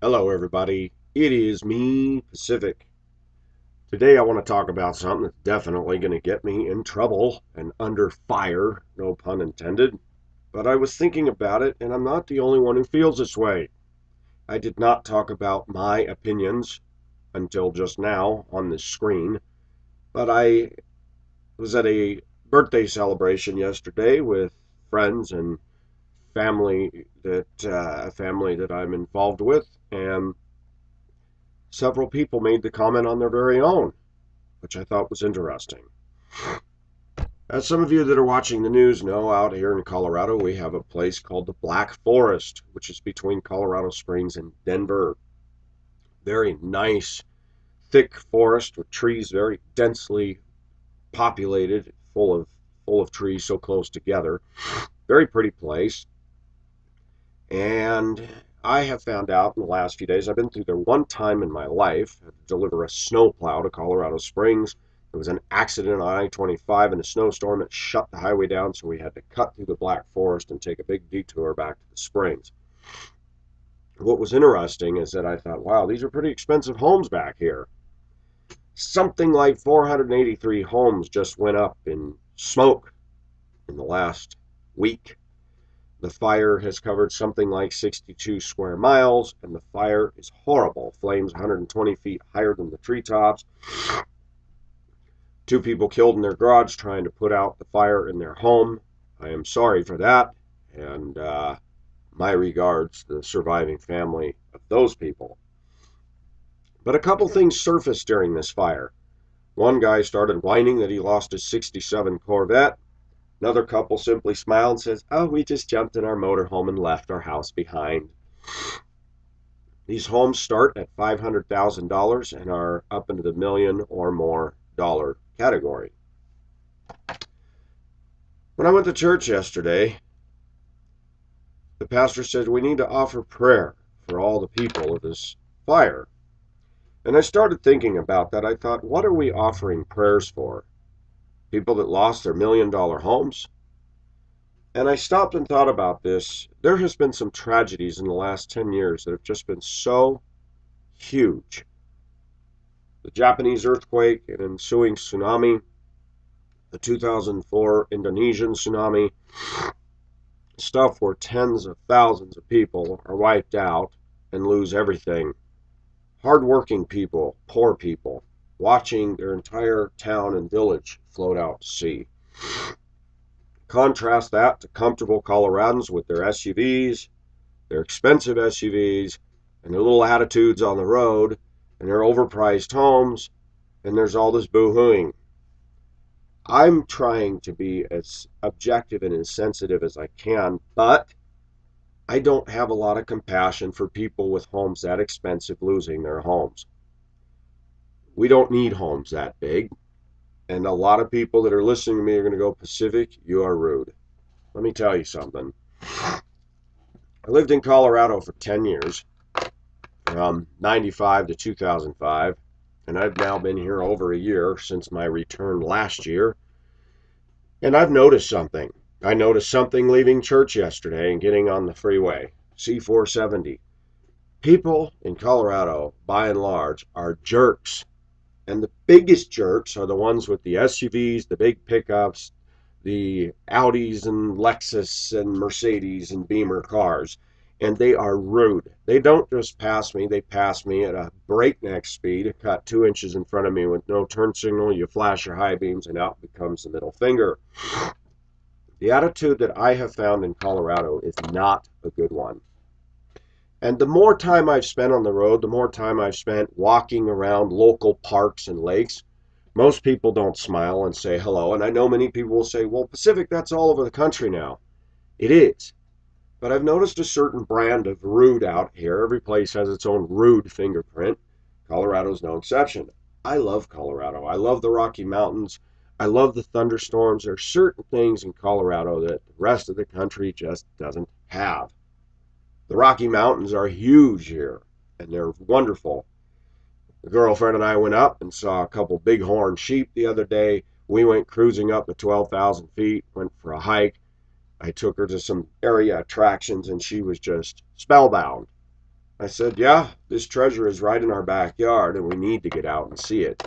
Hello, everybody. It is me, Pacific. Today, I want to talk about something that's definitely going to get me in trouble and under fire, no pun intended. But I was thinking about it, and I'm not the only one who feels this way. I did not talk about my opinions until just now on this screen, but I was at a birthday celebration yesterday with friends and family that I'm involved with, and several people made the comment on their very own, which I thought was interesting. As some of you that are watching the news know, out here in Colorado, we have a place called the Black Forest, which is between Colorado Springs and Denver. Very nice, thick forest with trees very densely populated, full of trees so close together. Very pretty place. And I have found out in the last few days, I've been through there one time in my life, I had to deliver a snowplow to Colorado Springs. There was an accident on I-25 in a snowstorm that shut the highway down, so we had to cut through the Black Forest and take a big detour back to the Springs. What was interesting is that I thought, wow, these are pretty expensive homes back here. Something like 483 homes just went up in smoke in the last week. The fire has covered something like 62 square miles, and the fire is horrible. Flames 120 feet higher than the treetops. Two people killed in their garage trying to put out the fire in their home. I am sorry for that, and my regards to the surviving family of those people. But a couple things surfaced during this fire. One guy started whining that he lost his 67 Corvette. Another couple simply smiled and says, "Oh, we just jumped in our motorhome and left our house behind." These homes start at $500,000 and are up into the million or more dollar category. When I went to church yesterday, the pastor said we need to offer prayer for all the people of this fire. And I started thinking about that. I thought, what are we offering prayers for? People that lost their million-dollar homes? And I stopped and thought about this. There has been some tragedies in the last 10 years that have just been so huge. The Japanese earthquake and ensuing tsunami, the 2004 Indonesian tsunami, stuff where tens of thousands of people are wiped out and lose everything. Hardworking people, poor people, watching their entire town and village float out to sea. Contrast that to comfortable Coloradans with their SUVs, their expensive SUVs, and their little attitudes on the road, and their overpriced homes, and there's all this boo-hooing. I'm trying to be as objective and as sensitive as I can, but I don't have a lot of compassion for people with homes that expensive losing their homes. We don't need homes that big. And a lot of people that are listening to me are going to go, "Pacific, you are rude." Let me tell you something. I lived in Colorado for 10 years, from 95 to 2005, and I've now been here over a year since my return last year. And I've noticed something. I noticed something leaving church yesterday and getting on the freeway, C470. People in Colorado, by and large, are jerks. And the biggest jerks are the ones with the SUVs, the big pickups, the Audis and Lexus and Mercedes and Beamer cars. And they are rude. They don't just pass me, they pass me at a breakneck speed, cut 2 inches in front of me with no turn signal. You flash your high beams and out becomes the middle finger. The attitude that I have found in Colorado is not a good one. And the more time I've spent on the road, the more time I've spent walking around local parks and lakes, most people don't smile and say hello. And I know many people will say, "Well, Pacific, that's all over the country now." It is. But I've noticed a certain brand of rude out here. Every place has its own rude fingerprint. Colorado's no exception. I love Colorado. I love the Rocky Mountains. I love the thunderstorms. There are certain things in Colorado that the rest of the country just doesn't have. The Rocky Mountains are huge here, and they're wonderful. The girlfriend and I went up and saw a couple bighorn sheep the other day. We went cruising up to 12,000 feet, went for a hike. I took her to some area attractions, and she was just spellbound. I said, yeah, this treasure is right in our backyard and we need to get out and see it.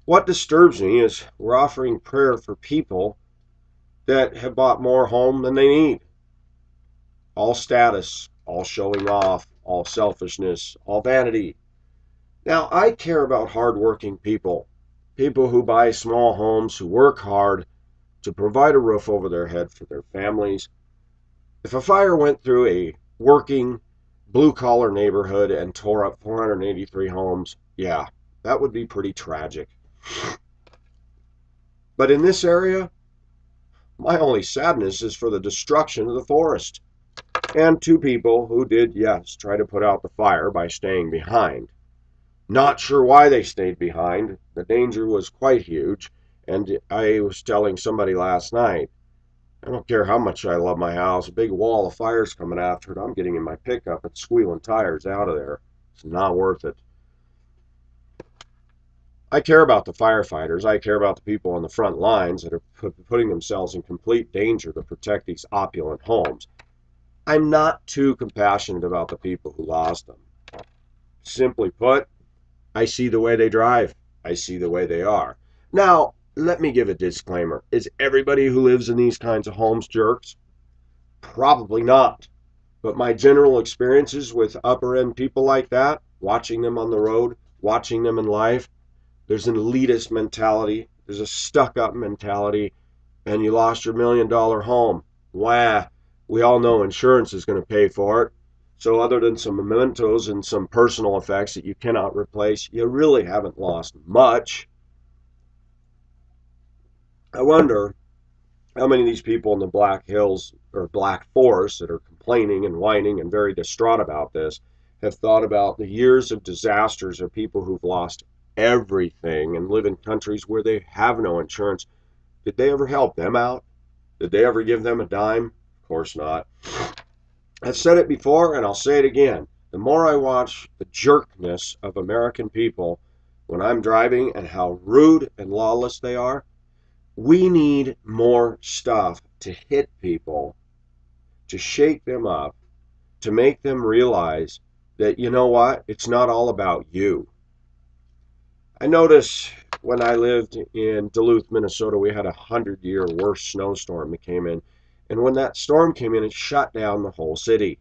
What disturbs me is we're offering prayer for people that have bought more home than they need. All status, all showing off, all selfishness, all vanity. Now, I care about hardworking people, people who buy small homes, who work hard to provide a roof over their head for their families. If a fire went through a working blue collar neighborhood and tore up 483 homes, yeah, that would be pretty tragic. But in this area, my only sadness is for the destruction of the forest and two people who did, yes, try to put out the fire by staying behind. Not sure why they stayed behind. The danger was quite huge, and I was telling somebody last night, I don't care how much I love my house, a big wall of fire's coming after it. I'm getting in my pickup and squealing tires out of there. It's not worth it. I care about the firefighters. I care about the people on the front lines that are putting themselves in complete danger to protect these opulent homes. I'm not too compassionate about the people who lost them. Simply put, I see the way they drive. I see the way they are. Now, let me give a disclaimer. Is everybody who lives in these kinds of homes jerks? Probably not. But my general experiences with upper end people like that, watching them on the road, watching them in life, there's an elitist mentality, there's a stuck up mentality, and you lost your $1 million home. Wah. We all know insurance is going to pay for it. So other than some mementos and some personal effects that you cannot replace, you really haven't lost much. I wonder how many of these people in the Black Hills or Black Forest that are complaining and whining and very distraught about this have thought about the years of disasters of people who've lost everything and live in countries where they have no insurance. Did they ever help them out? Did they ever give them a dime? Of course not. I've said it before and I'll say it again. The more I watch the jerkness of American people when I'm driving and how rude and lawless they are, we need more stuff to hit people, to shake them up, to make them realize that, you know what, it's not all about you. I noticed when I lived in Duluth, Minnesota, we had 100-year worst snowstorm that came in. And when that storm came in, it shut down the whole city.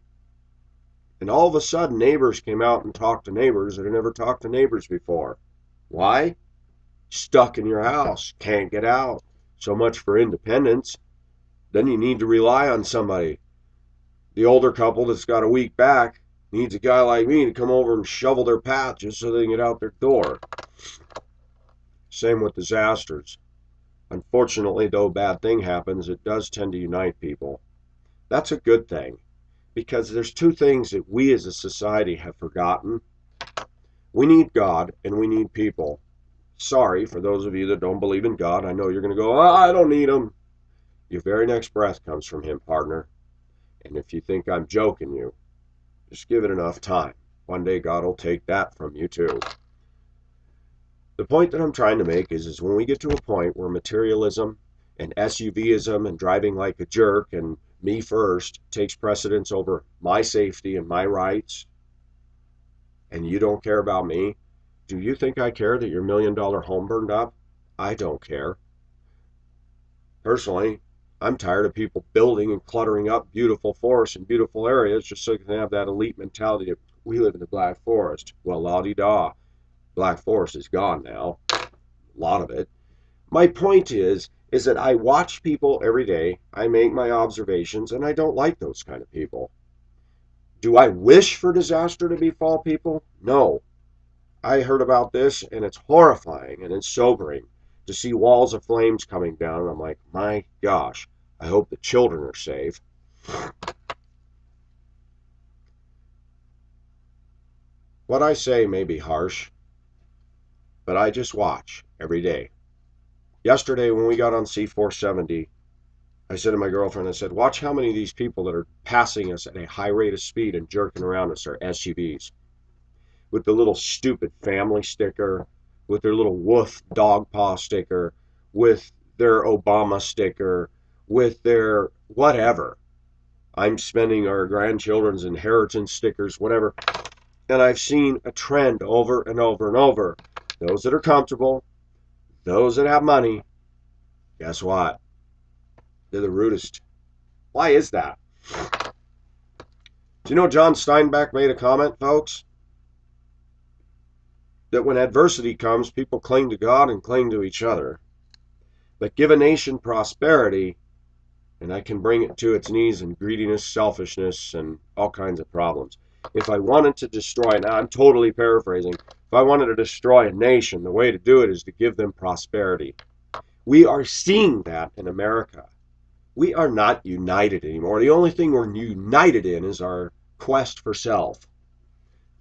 And all of a sudden, neighbors came out and talked to neighbors that had never talked to neighbors before. Why? Stuck in your house, can't get out. So much for independence. Then you need to rely on somebody. The older couple that's got a weak back needs a guy like me to come over and shovel their path just so they can get out their door. Same with disasters. Unfortunately, though a bad thing happens, it does tend to unite people. That's a good thing, because there's two things that we as a society have forgotten. We need God and we need people. Sorry for those of you that don't believe in God. I know you're going to go, I don't need him. Your very next breath comes from him, partner. And if you think I'm joking you, just give it enough time. One day God will take that from you too. The point that I'm trying to make is when we get to a point where materialism and SUVism and driving like a jerk and me first takes precedence over my safety and my rights, and you don't care about me, do you think I care that your $1 million home burned up? I don't care. Personally, I'm tired of people building and cluttering up beautiful forests and beautiful areas just so you can have that elite mentality of we live in the Black Forest. Well, la-di-da. Black Forest is gone now. A lot of it. My point is that I watch people every day. I make my observations, and I don't like those kind of people. Do I wish for disaster to befall people? No. I heard about this, and it's horrifying and it's sobering to see walls of flames coming down. And I'm like, my gosh, I hope the children are safe. What I say may be harsh, but I just watch every day. Yesterday, when we got on C470, I said to my girlfriend, I said, watch how many of these people that are passing us at a high rate of speed and jerking around us are SUVs. With the little stupid family sticker, with their little woof dog paw sticker, with their Obama sticker, with their whatever. I'm spending our grandchildren's inheritance stickers, whatever. And I've seen a trend over and over and over. Those that are comfortable, those that have money, guess what? They're the rudest. Why is that? Do you know John Steinbeck made a comment, folks? That when adversity comes, people cling to God and cling to each other. But give a nation prosperity, and I can bring it to its knees in greediness, selfishness, and all kinds of problems. If I wanted to destroy, now I'm totally paraphrasing, if I wanted to destroy a nation, the way to do it is to give them prosperity. We are seeing that in America. We are not united anymore. The only thing we're united in is our quest for self.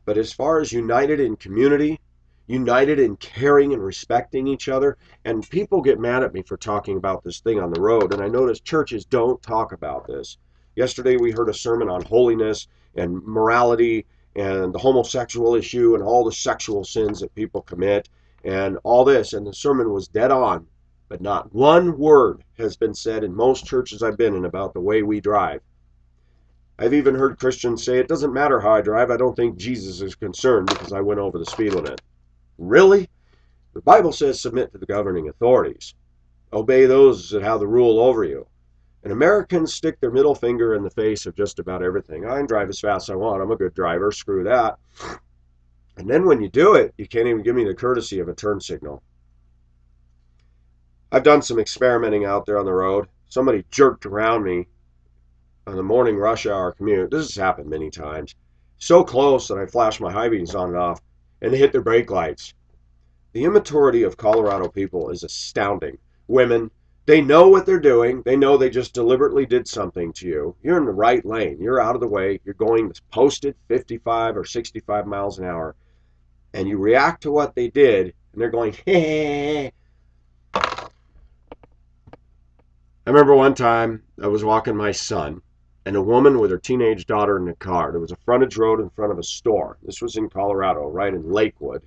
But as far as united in community, united in caring and respecting each other, and people get mad at me for talking about this thing on the road, and I notice churches don't talk about this. Yesterday we heard a sermon on holiness and morality and the homosexual issue and all the sexual sins that people commit and all this, and the sermon was dead on, but not one word has been said in most churches I've been in about the way we drive. I've even heard Christians say, it doesn't matter how I drive, I don't think Jesus is concerned because I went over the speed limit. Really? The Bible says submit to the governing authorities. Obey those that have the rule over you. And Americans stick their middle finger in the face of just about everything. I can drive as fast as I want. I'm a good driver. Screw that. And then when you do it, you can't even give me the courtesy of a turn signal. I've done some experimenting out there on the road. Somebody jerked around me on the morning rush hour commute. This has happened many times. So close that I flashed my high beams on and off, and they hit their brake lights. The immaturity of Colorado people is astounding. Women, they know what they're doing. They know they just deliberately did something to you. You're in the right lane. You're out of the way. You're going posted 55 or 65 miles an hour. And you react to what they did, and they're going, hey. I remember one time I was walking my son, and a woman with her teenage daughter in the car. There was a frontage road in front of a store. This was in Colorado, right in Lakewood.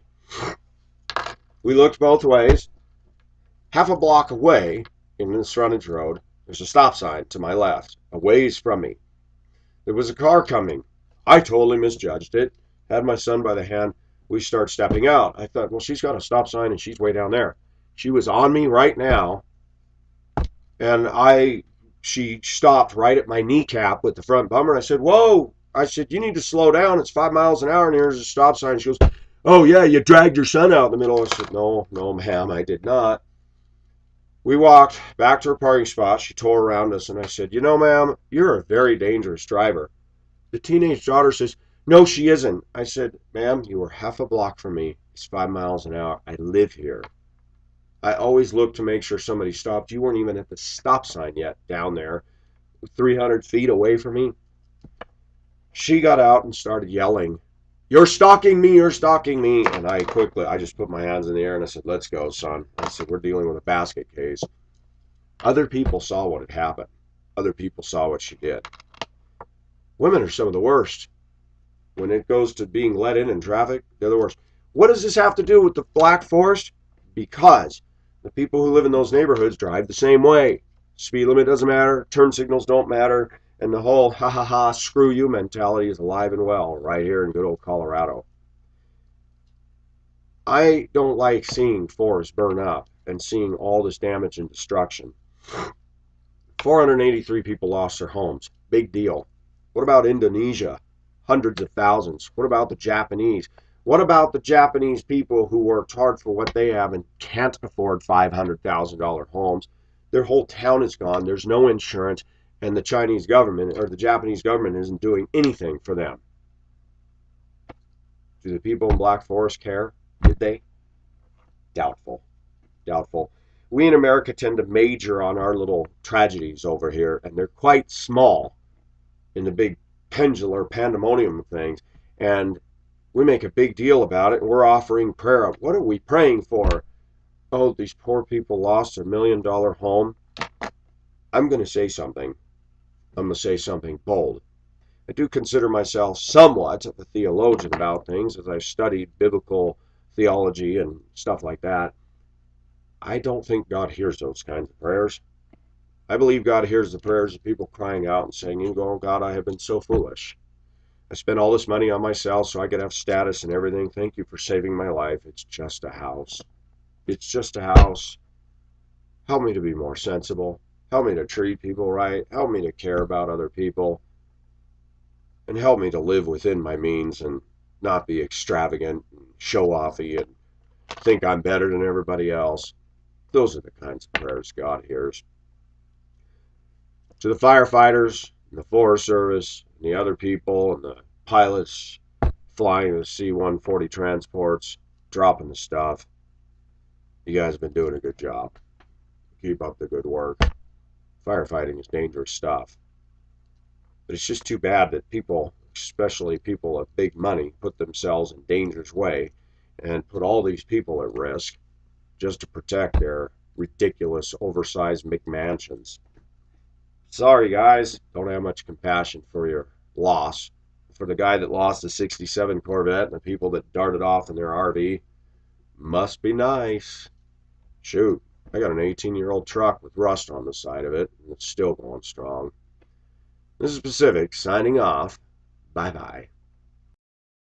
We looked both ways. Half a block away in this frontage road, there's a stop sign to my left, a ways from me. There was a car coming. I totally misjudged it. Had my son by the hand. We start stepping out. I thought, well, she's got a stop sign and she's way down there. She was on me right now, and she stopped right at my kneecap with the front bumper. I said, whoa. I said, you need to slow down. It's 5 miles an hour and here's a stop sign. She goes, oh, yeah, you dragged your son out in the middle. I said, no, ma'am, I did not. We walked back to her parking spot. She tore around us, and I said, you know, ma'am, you're a very dangerous driver. The teenage daughter says, no, she isn't. I said, ma'am, you were half a block from me. It's 5 miles an hour. I live here. I always look to make sure somebody stopped. You weren't even at the stop sign yet down there, 300 feet away from me. She got out and started yelling, you're stalking me, you're stalking me. And I just put my hands in the air and I said, let's go, son. I said, we're dealing with a basket case. Other people saw what had happened. Other people saw what she did. Women are some of the worst. When it goes to being let in traffic, they're the worst. What does this have to do with the Black Forest? Because the people who live in those neighborhoods drive the same way. Speed limit doesn't matter. Turn signals don't matter. And the whole ha, screw you mentality is alive and well right here in good old Colorado. I don't like seeing forests burn up and seeing all this damage and destruction. 483 people lost their homes. Big deal. What about Indonesia? Hundreds of thousands. What about the Japanese? What about the Japanese people who worked hard for what they have and can't afford $500,000 homes? Their whole town is gone. There's no insurance. And the Chinese government or the Japanese government isn't doing anything for them. Do the people in Black Forest care? Did they? Doubtful. We in America tend to major on our little tragedies over here, and they're quite small in the big pendular pandemonium of things. And we make a big deal about it, and we're offering prayer. What are we praying for? Oh, these poor people lost their $1 million home. I'm going to say something. I'm going to say something bold. I do consider myself somewhat of a theologian about things, as I've studied biblical theology and stuff like that. I don't think God hears those kinds of prayers. I believe God hears the prayers of people crying out and saying, "Oh God, I have been so foolish. I spent all this money on myself so I could have status and everything. Thank you for saving my life. It's just a house. It's just a house. Help me to be more sensible. Help me to treat people right. Help me to care about other people. And help me to live within my means and not be extravagant and show offy and think I'm better than everybody else." Those are the kinds of prayers God hears. To the firefighters, and the Forest Service, and the other people, and the pilots flying the C-140 transports, dropping the stuff, you guys have been doing a good job. Keep up the good work. Firefighting is dangerous stuff. But it's just too bad that people, especially people of big money, put themselves in danger's way and put all these people at risk just to protect their ridiculous, oversized McMansions. Sorry, guys. Don't have much compassion for your loss. For the guy that lost the 67 Corvette and the people that darted off in their RV, must be nice. Shoot, I got an 18-year-old truck with rust on the side of it, and it's still going strong. This is Pacific, signing off. Bye-bye.